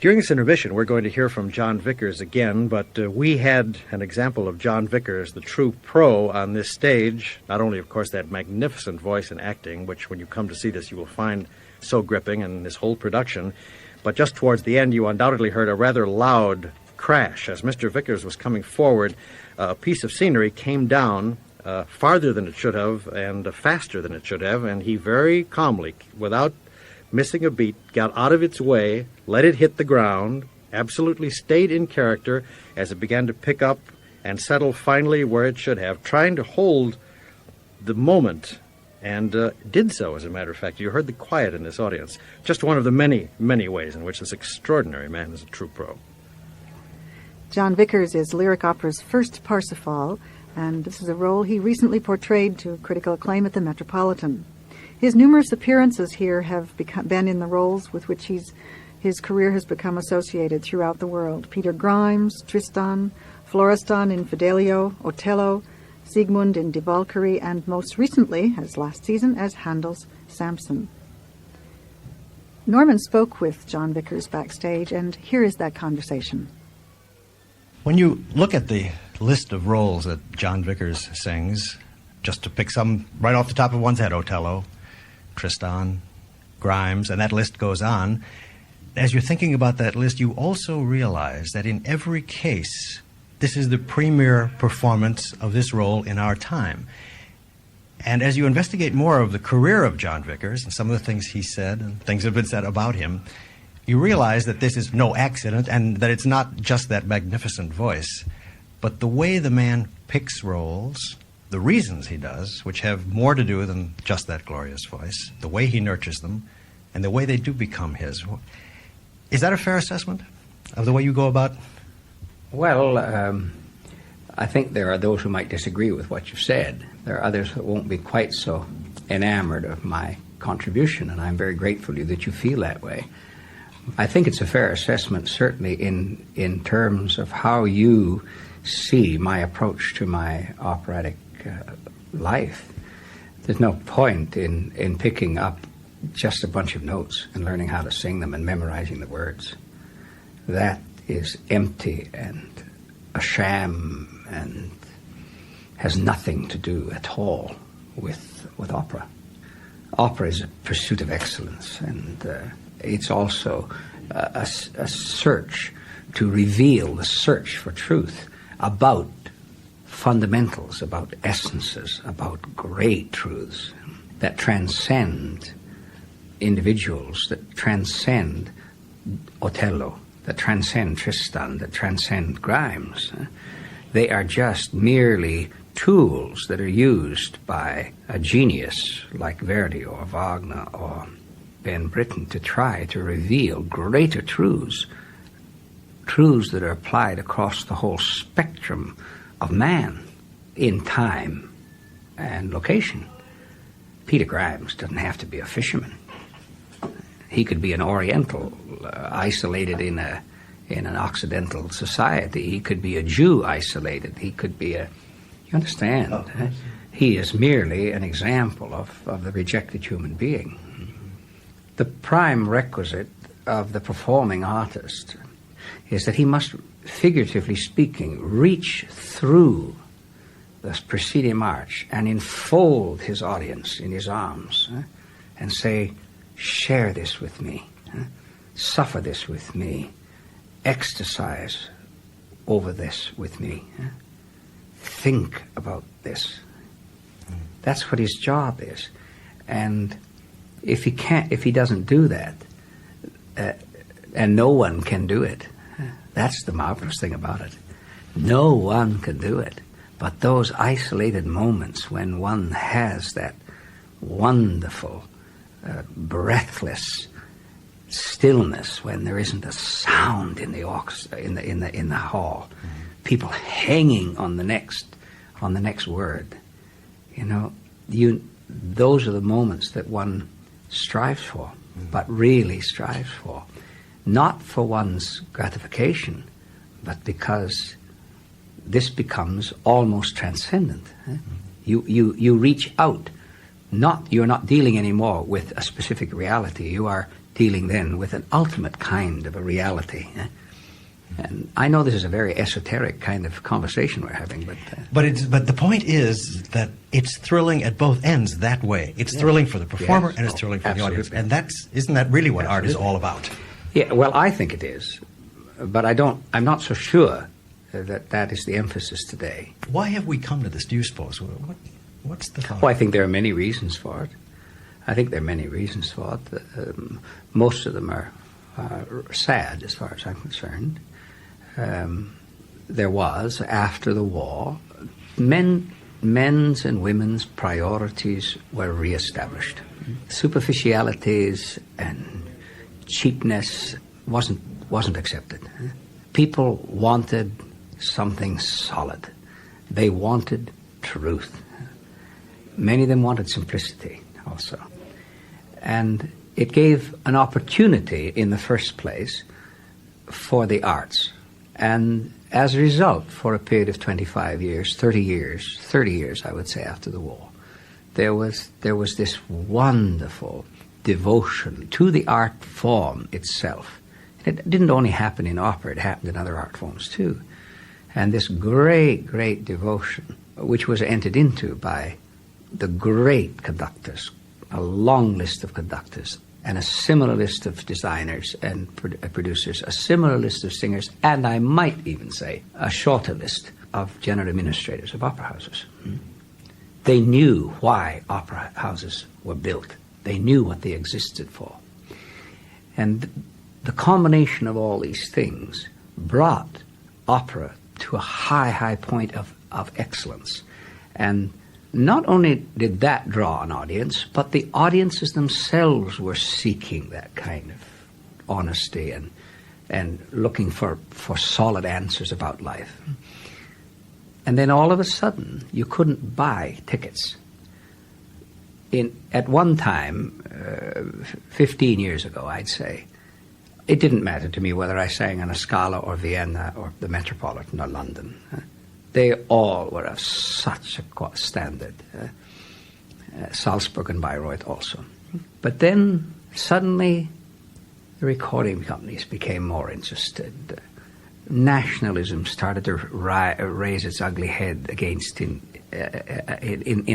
During this intermission, we're going to hear from Jon Vickers again, but we had an example of Jon Vickers, the true pro, on this stage. Not only, of course, that magnificent voice and acting, which when you come to see this you will find so gripping, and this whole production, but just towards the end you undoubtedly heard a rather loud crash. As Mr. Vickers was coming forward, a piece of scenery came down farther than it should have and faster than it should have, and he very calmly, without missing a beat, got out of its way, let it hit the ground, absolutely stayed in character as it began to pick up and settle finally where it should have, trying to hold the moment, and did so, as a matter of fact. You heard the quiet in this audience. Just one of the many, many ways in which this extraordinary man is a true pro. Jon Vickers is Lyric Opera's first Parsifal, and this is a role he recently portrayed to critical acclaim at the Metropolitan. His numerous appearances here have been in the roles with which his career has become associated throughout the world. Peter Grimes, Tristan, Florestan in Fidelio, Otello, Siegmund in Die Valkyrie, and most recently, as last season, as Handel's Samson. Norman spoke with Jon Vickers backstage, and here is that conversation. When you look at the list of roles that Jon Vickers sings, just to pick some right off the top of one's head, Otello, Tristan, Grimes, and that list goes on. As you're thinking about that list, you also realize that in every case, this is the premier performance of this role in our time. And as you investigate more of the career of Jon Vickers and some of the things he said and things that have been said about him, you realize that this is no accident and that it's not just that magnificent voice, but the way the man picks roles, the reasons he does, which have more to do than just that glorious voice, the way he nurtures them, and the way they do become his. Is that a fair assessment of the way you go about? Well, I think there are those who might disagree with what you've said. There are others that won't be quite so enamored of my contribution, and I'm very grateful to you that you feel that way. I think it's a fair assessment, certainly in terms of how you see my approach to my operatic life. There's no point in picking up just a bunch of notes and learning how to sing them and memorizing the words. That is empty and a sham and has nothing to do at all with opera. Opera is a pursuit of excellence, and it's also a search to reveal the search for truth about fundamentals, about essences, about great truths that transcend individuals, that transcend Otello, that transcend Tristan, that transcend Grimes. They are just merely tools that are used by a genius like Verdi or Wagner or Ben Britten to try to reveal greater truths, truths that are applied across the whole spectrum of man in time and location. Peter Grimes doesn't have to be a fisherman. He could be an Oriental isolated in an Occidental society. He could be a Jew isolated. He could be you understand? He is merely an example of the rejected human being. The prime requisite of the performing artist is that he must, figuratively speaking, reach through the preceding march and enfold his audience in his arms and say, share this with me, suffer this with me, ecstasize over this with me, think about this. That's what his job is. And if he doesn't do that, and no one can do it, that's the marvelous thing about it. No one can do it. But those isolated moments when one has that wonderful, breathless stillness, when there isn't a sound in the in the hall, people hanging on the next word, those are the moments that one strives for, but really strives for. Not for one's gratification, but because this becomes almost transcendent. You reach out. You're not dealing anymore with a specific reality. You are dealing then with an ultimate kind of a reality. And I know this is a very esoteric kind of conversation we're having, but but the point is that it's thrilling at both ends that way. It's thrilling for the performer, Yes. and it's thrilling for Absolutely. the audience. And isn't that really what art is all about? yeah, well, I think it is, but I'm not so sure that is the emphasis today. Why have we come to this? Do you suppose? What's the thought? Well, I think there are many reasons for it. Most of them are sad, as far as I'm concerned. There was, after the war, men's and women's priorities were reestablished. Superficialities and cheapness wasn't accepted. People wanted something solid. They wanted truth. Many of them wanted simplicity also. And it gave an opportunity in the first place for the arts. And as a result, for a period of 25 years, 30 years, I would say, after the war, there was this wonderful devotion to the art form itself. It didn't only happen in opera, it happened in other art forms too. And this great, great devotion, which was entered into by the great conductors, a long list of conductors, and a similar list of designers and producers, a similar list of singers, and I might even say a shorter list of general administrators of opera houses. They knew why opera houses were built. They knew what they existed for. And the combination of all these things brought opera to a high point of excellence. And not only did that draw an audience, but the audiences themselves were seeking that kind of honesty and looking for solid answers about life. And then all of a sudden, you couldn't buy tickets. At one time, 15 years ago, I'd say, it didn't matter to me whether I sang in a Scala or Vienna or the Metropolitan or London. They all were of such a standard. Salzburg and Bayreuth also. But then suddenly the recording companies became more interested. Nationalism started to raise its ugly head against in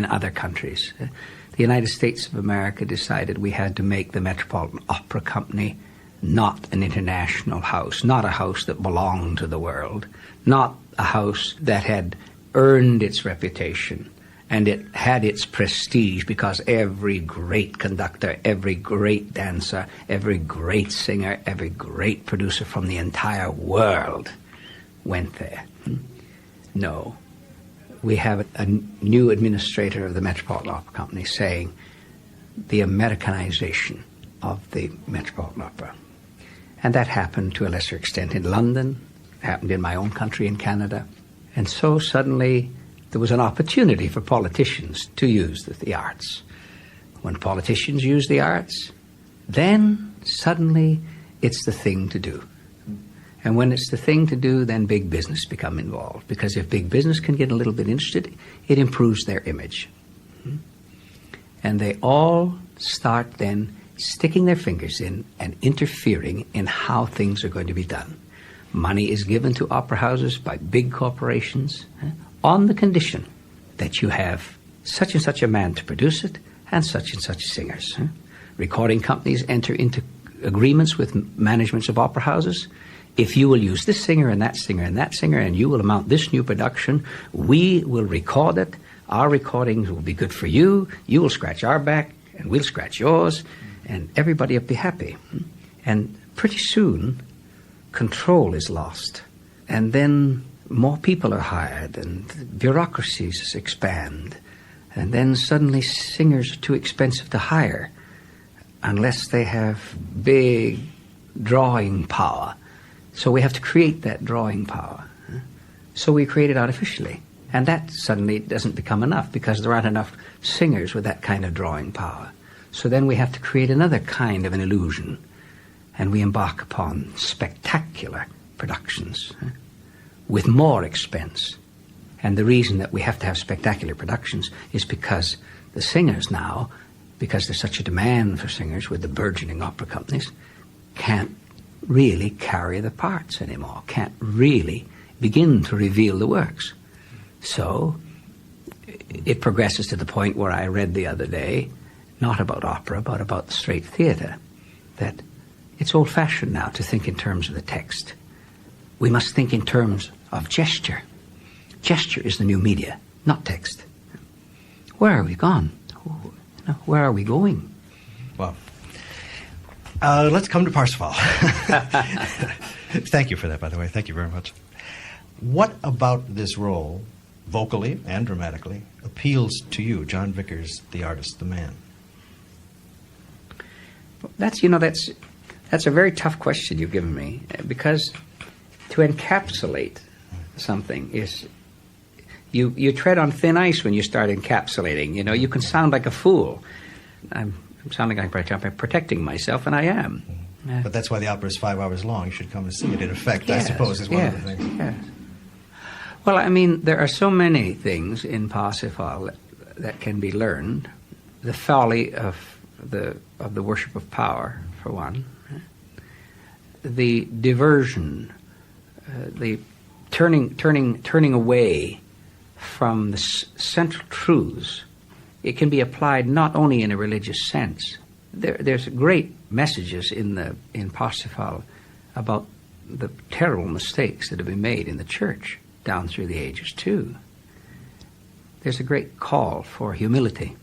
other countries. The United States of America decided we had to make the Metropolitan Opera Company not an international house, not a house that belonged to the world, not a house that had earned its reputation and it had its prestige because every great conductor, every great dancer, every great singer, every great producer from the entire world went there. No. We have a new administrator of the Metropolitan Opera Company saying the Americanization of the Metropolitan Opera. And that happened to a lesser extent in London, happened in my own country in Canada. And so suddenly there was an opportunity for politicians to use the arts. When politicians use the arts, then suddenly it's the thing to do. And when it's the thing to do, then big business become involved. Because if big business can get a little bit interested, it improves their image. And they all start then sticking their fingers in and interfering in how things are going to be done. Money is given to opera houses by big corporations on the condition that you have such and such a man to produce it and such singers. Recording companies enter into agreements with managements of opera houses. If you will use this singer and that singer and that singer and you will mount this new production, we will record it. Our recordings will be good for you. You will scratch our back and we'll scratch yours. And everybody will be happy. And pretty soon, control is lost. And then more people are hired and bureaucracies expand. And then suddenly singers are too expensive to hire unless they have big drawing power. So we have to create that drawing power. So we create it artificially. And that suddenly doesn't become enough because there aren't enough singers with that kind of drawing power. So then we have to create another kind of an illusion, and we embark upon spectacular productions with more expense. And the reason that we have to have spectacular productions is because the singers now because there's such a demand for singers with the burgeoning opera companies, can't really carry the parts anymore, can't really begin to reveal the works. So it progresses to the point where I read the other day, not about opera, but about the straight theatre, that it's old-fashioned now to think in terms of the text. We must think in terms of gesture. Gesture is the new media, not text. Where are we gone? Where are we going? Well, let's come to Parsifal. Thank you for that, by the way. Thank you very much. What about this role, vocally and dramatically, appeals to you, Jon Vickers, the artist, the man? That's a very tough question you've given me, because to encapsulate something is, you tread on thin ice when you start encapsulating. You can sound like a fool. I'm sounding like I'm protecting myself, and I am. But that's why the opera is 5 hours long. You should come and see it in effect, yes, I suppose, is one of the things. Yes. Well, I mean, there are so many things in Parsifal that can be learned. The folly of the worship of power, for one. The diversion, the turning away from the central truths. It can be applied not only in a religious sense. There's great messages in Parsifal about the terrible mistakes that have been made in the church down through the ages too. There's a great call for humility.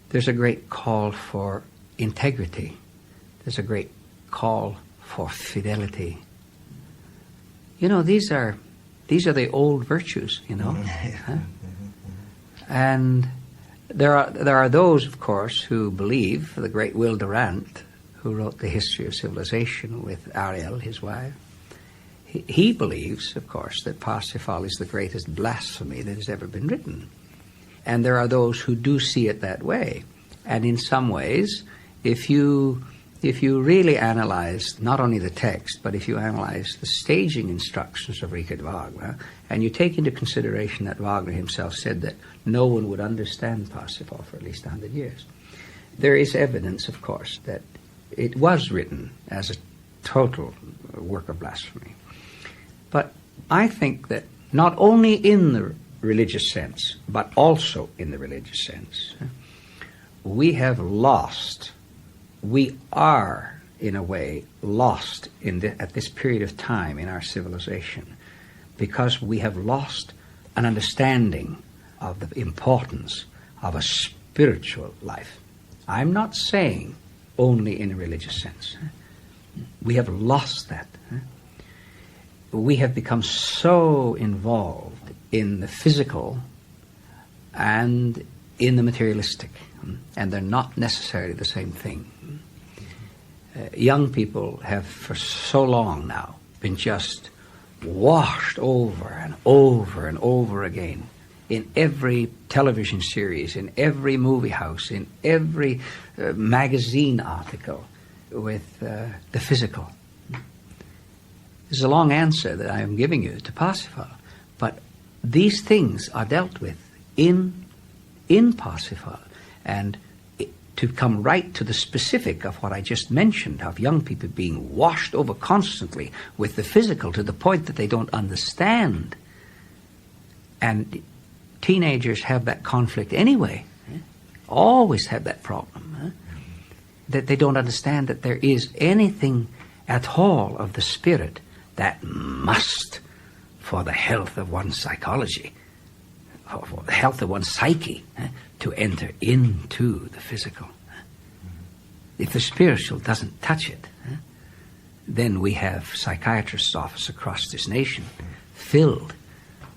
There's a great call for integrity. There's a great call for fidelity. These are the old virtues, Huh? And there are those, of course, who believe, the great Will Durant, who wrote The History of Civilization with Ariel, his wife, he believes, of course, that Parsifal is the greatest blasphemy that has ever been written. And there are those who do see it that way. And in some ways, if you really analyze not only the text, but if you analyze the staging instructions of Richard Wagner, and you take into consideration that Wagner himself said that no one would understand Parsifal for at least 100 years, there is evidence, of course, that it was written as a total work of blasphemy. But I think that not only in the religious sense, but also in the religious sense, we are, in a way, lost at this period of time in our civilization, because we have lost an understanding of the importance of a spiritual life. I'm not saying only in a religious sense. We have lost that. We have become so involved in the physical and in the materialistic, and they're not necessarily the same thing. Young people have for so long now been just washed over and over and over again in every television series, in every movie house, in every magazine article with the physical. This is a long answer that I am giving you to Parsifal, but these things are dealt with in Parsifal, and to come right to the specific of what I just mentioned, of young people being washed over constantly with the physical to the point that they don't understand. And teenagers have that conflict anyway, always have that problem, that they don't understand that there is anything at all of the spirit that must, for the health of one's psychology, for the health of one's psyche, to enter into the physical. If the spiritual doesn't touch it, then we have psychiatrists' offices across this nation filled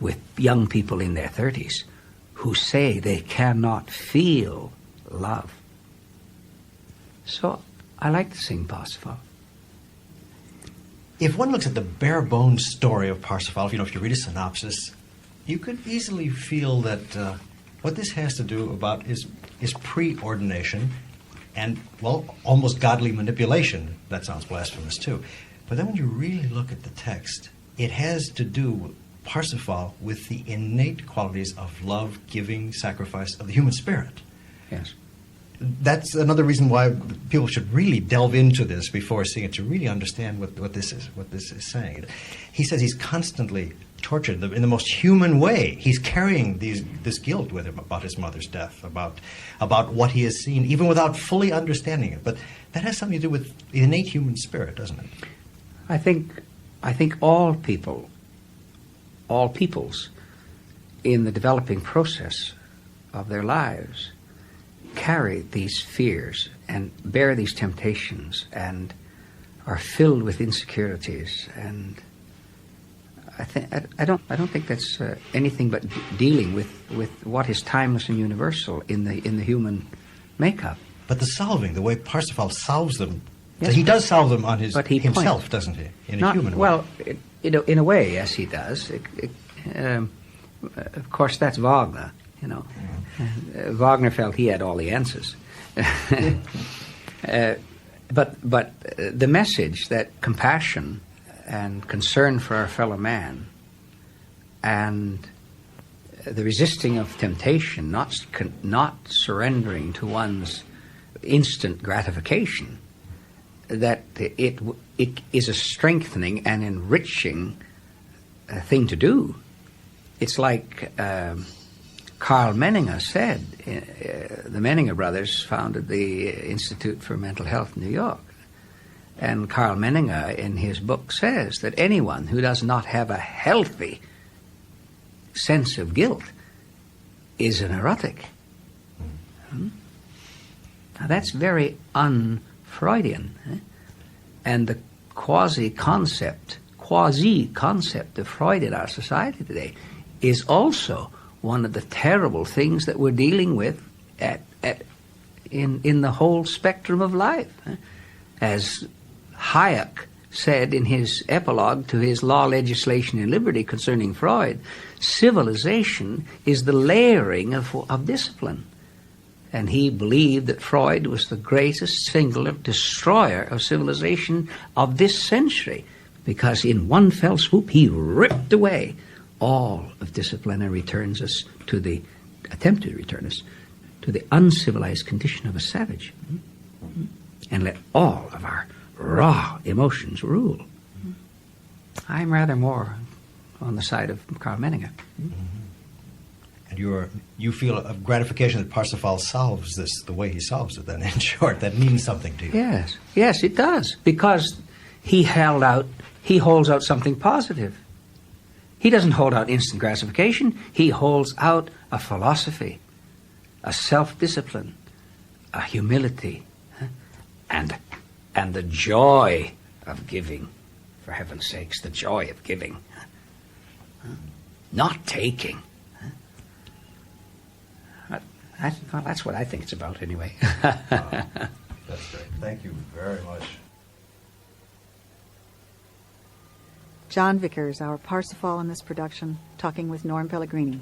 with young people in their 30s who say they cannot feel love. So I like to sing Parsifal. If one looks at the bare bones story of Parsifal, if you read a synopsis, you could easily feel that what this has to do about is preordination and, well, almost godly manipulation. That sounds blasphemous too. But then when you really look at the text, it has to do, Parsifal, with the innate qualities of love, giving, sacrifice of the human spirit. Yes. that's another reason why people should really delve into this before seeing it, to really understand what this is saying. He says he's constantly tortured in the most human way. He's carrying this guilt with him about his mother's death, about what he has seen, even without fully understanding it. But that has something to do with the innate human spirit, doesn't it? I think all peoples in the developing process of their lives carry these fears and bear these temptations and are filled with insecurities, and I don't think that's anything but dealing with what is timeless and universal in the human makeup. But the way Parsifal solves them, yes, he does solve them on himself, points, doesn't he? In a human way. Well, in a way, yes, he does. Of course, that's Wagner. Wagner felt he had all the answers. But the message that compassion and concern for our fellow man and the resisting of temptation, not surrendering to one's instant gratification, that it is a strengthening and enriching thing to do. It's like Carl Menninger said. The Menninger brothers founded the Institute for Mental Health in New York. And Carl Menninger, in his book, says that anyone who does not have a healthy sense of guilt is a neurotic. Now, that's very un-Freudian. And the quasi-concept of Freud in our society today is also one of the terrible things that we're dealing with in the whole spectrum of life. As Hayek said in his epilogue to his Law, Legislation, and Liberty concerning Freud, civilization is the layering of discipline. And he believed that Freud was the greatest singular destroyer of civilization of this century, because in one fell swoop he ripped away all of discipline and attempted to return us to the uncivilized condition of a savage, and let all of our raw emotions rule. I'm rather more on the side of Carl Menninger. And you feel a gratification that Parsifal solves this the way he solves it, then, in short. That means something to you. Yes, it does, because he holds out something positive. He doesn't hold out instant gratification. He holds out a philosophy, a self-discipline, a humility, and the joy of giving. For heaven's sakes, the joy of giving, not taking. That's what I think it's about, anyway. That's great. Thank you very much. Jon Vickers, our Parsifal in this production, talking with Norm Pellegrini.